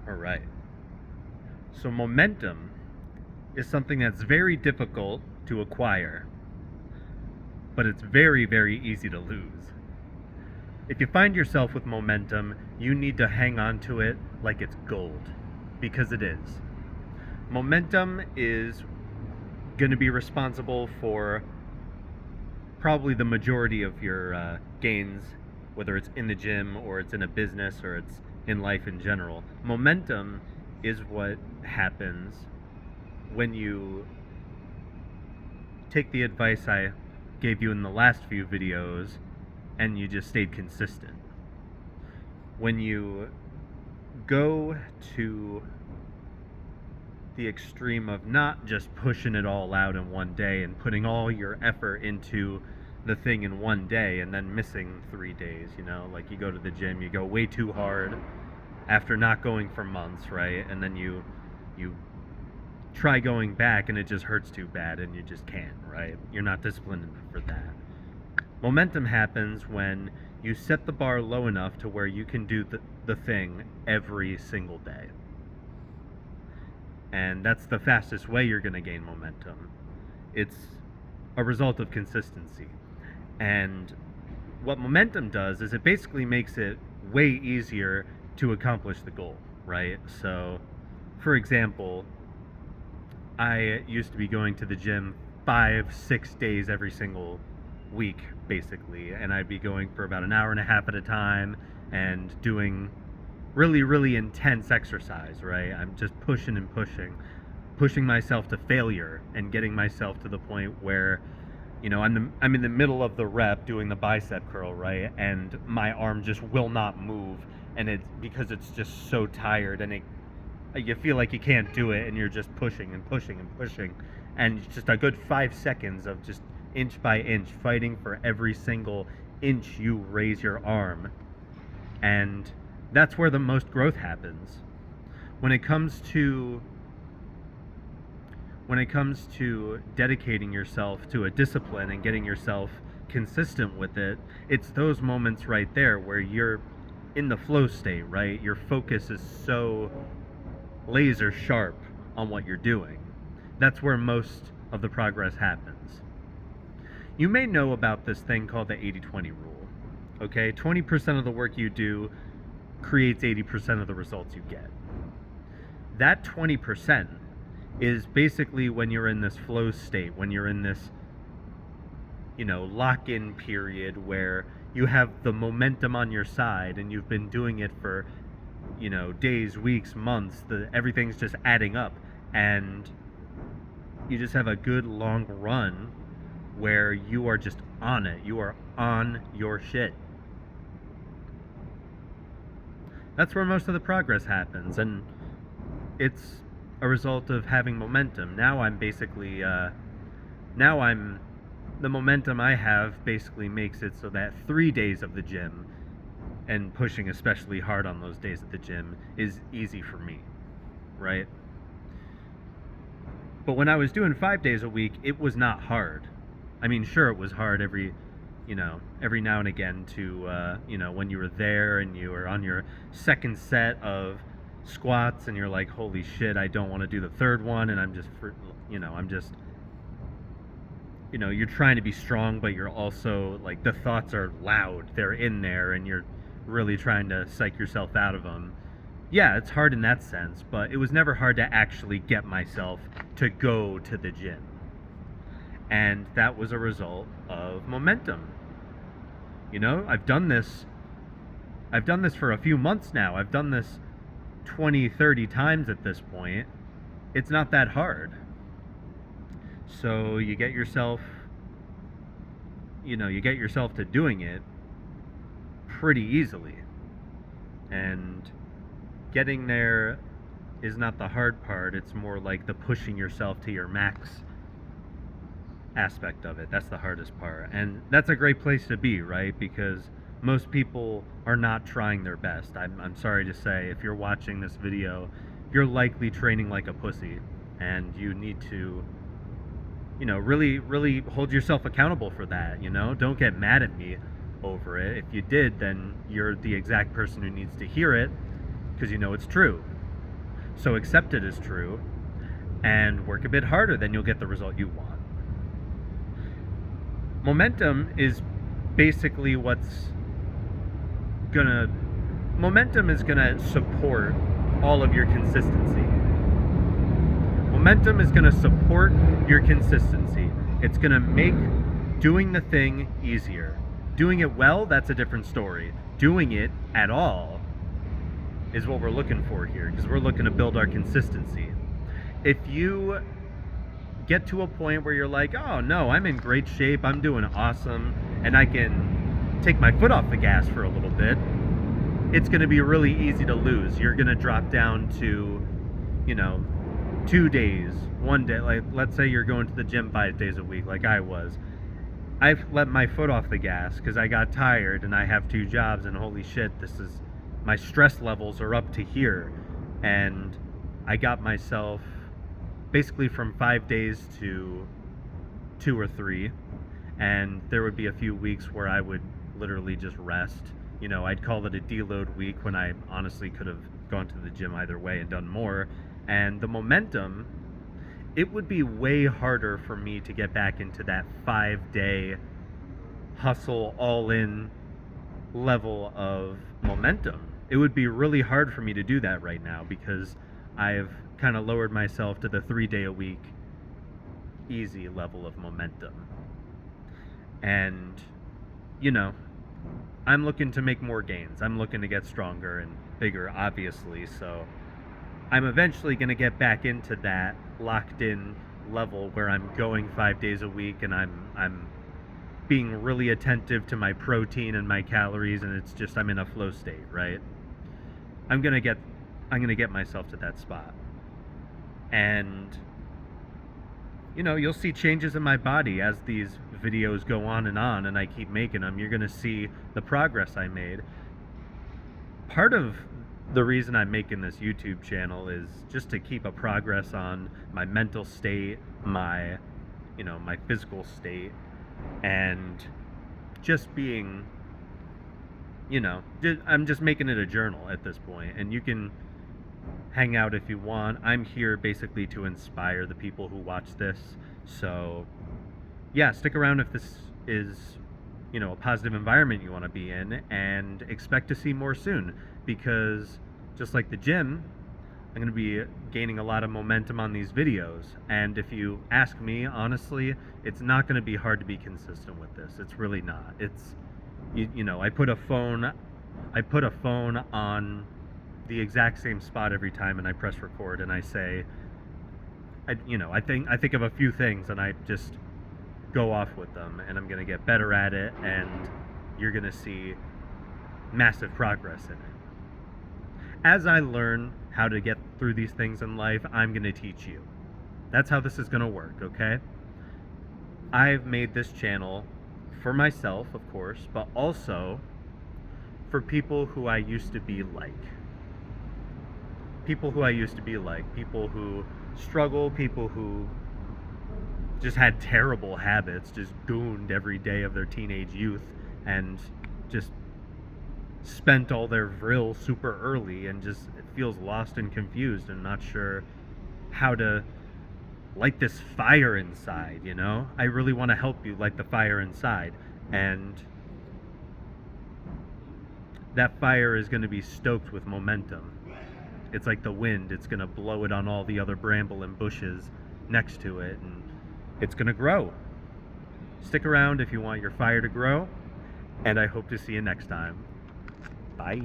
All right. So, momentum is something that's very difficult to acquire, but it's very, very easy to lose. If you find yourself with momentum, you need to hang on to it like it's gold, because it is. Momentum is going to be responsible for probably the majority of your gains, whether it's in the gym or it's in a business or it's in life in general. Momentum is what happens when you take the advice I gave you in the last few videos and you just stayed consistent. When you go to the extreme of not just pushing it all out in one day and putting all your effort into the thing in one day and then missing 3 days, like you go to the gym, you go way too hard after not going for months, right? And then you try going back and it just hurts too bad and you just can't, right? You're not disciplined enough for that. Momentum happens when you set the bar low enough to where you can do the thing every single day. And that's the fastest way you're going to gain momentum. It's a result of consistency. And what momentum does is it basically makes it way easier to accomplish the goal, right? So, for example, I used to be going to the gym 5-6 days every single week, basically, and I'd be going for about an hour and a half at a time and doing really, really intense exercise, right? I'm just pushing myself to failure and getting myself to the point where, I'm in the middle of the rep doing the bicep curl, right? And my arm just will not move, and it's because it's just so tired, and you feel like you can't do it, and you're just pushing and pushing and pushing, and it's just a good 5 seconds of just inch by inch fighting for every single inch you raise your arm. And that's where the most growth happens. When it comes to dedicating yourself to a discipline and getting yourself consistent with it, it's those moments right there where you're in the flow state, right? Your focus is so laser sharp on what you're doing. That's where most of the progress happens. You may know about this thing called the 80-20 rule. Okay, 20% of the work you do creates 80% of the results you get. That 20% is basically when you're in this flow state, when you're in this, lock-in period where you have the momentum on your side and you've been doing it for, days, weeks, months, everything's just adding up, and you just have a good long run where you are just on it. You are on your shit. That's where most of the progress happens, and it's a result of having momentum. Now I'm basically, the momentum I have basically makes it so that 3 days of the gym, and pushing especially hard on those days at the gym, is easy for me, right? But when I was doing 5 days a week, it was not hard. I mean, sure, it was hard every now and again to, when you were there and you were on your second set of squats and you're like, holy shit, I don't want to do the third one, and you're trying to be strong, but you're also, like, the thoughts are loud, they're in there, and you're really trying to psych yourself out of them. Yeah, it's hard in that sense, but it was never hard to actually get myself to go to the gym. And that was a result of momentum. I've done this for a few months now. I've done this 20-30 times at this point. It's not that hard. So you get yourself to doing it pretty easily. And getting there is not the hard part. It's more like the pushing yourself to your max aspect of it. That's the hardest part. And that's a great place to be, right? Because most people are not trying their best. I'm sorry to say, if you're watching this video, you're likely training like a pussy, and you need to, really, really hold yourself accountable for that. Don't get mad at me over it. If you did, then you're the exact person who needs to hear it, because it's true. So accept it as true and work a bit harder, then you'll get the result you want. Momentum is basically momentum is gonna support all of your consistency. Momentum is gonna support your consistency. It's gonna make doing the thing easier. Doing it well, that's a different story. Doing it at all is what we're looking for here, because we're looking to build our consistency. If you get to a point where you're like, oh no, I'm in great shape, I'm doing awesome, and I can take my foot off the gas for a little bit, it's going to be really easy to lose. You're going to drop down to, 2 days, 1 day. Like, let's say you're going to the gym 5 days a week, like I was. I've let my foot off the gas because I got tired and I have 2 jobs, and holy shit, my stress levels are up to here. And I got myself basically from 5 days to 2 or 3, and there would be a few weeks where I would literally just rest. I'd call it a deload week when I honestly could have gone to the gym either way and done more. And the momentum, it would be way harder for me to get back into that 5-day hustle all in level of momentum. It would be really hard for me to do that right now because I've kind of lowered myself to the 3-day a week easy level of momentum. And I'm looking to make more gains. I'm looking to get stronger and bigger, obviously, so I'm eventually going to get back into that locked in level where I'm going 5 days a week and I'm being really attentive to my protein and my calories, and it's just I'm in a flow state, right? I'm going to get myself to that spot. And you'll see changes in my body as these videos go on and I keep making them. You're going to see the progress I made. Part of the reason I'm making this YouTube channel is just to keep a progress on my mental state, my physical state, and just being, I'm just making it a journal at this point, and you can hang out if you want. I'm here basically to inspire the people who watch this. So yeah, stick around if this is, a positive environment you want to be in, and expect to see more soon, because just like the gym, I'm going to be gaining a lot of momentum on these videos. And if you ask me, honestly, it's not going to be hard to be consistent with this. It's really not. It's, I put a phone on the exact same spot every time, and I press record, and I say, I think of a few things, and I just go off with them, and I'm going to get better at it, and you're going to see massive progress in it. As I learn how to get through these things in life, I'm going to teach you. That's how this is going to work, okay? I've made this channel for myself, of course, but also for people who I used to be like. People who struggle, people who just had terrible habits, just gooned every day of their teenage youth, and just spent all their vril super early, and just feels lost and confused and not sure how to light this fire inside, I really want to help you light the fire inside, and that fire is going to be stoked with momentum. It's like the wind. It's going to blow it on all the other bramble and bushes next to it, and it's going to grow. Stick around if you want your fire to grow, and I hope to see you next time. Bye.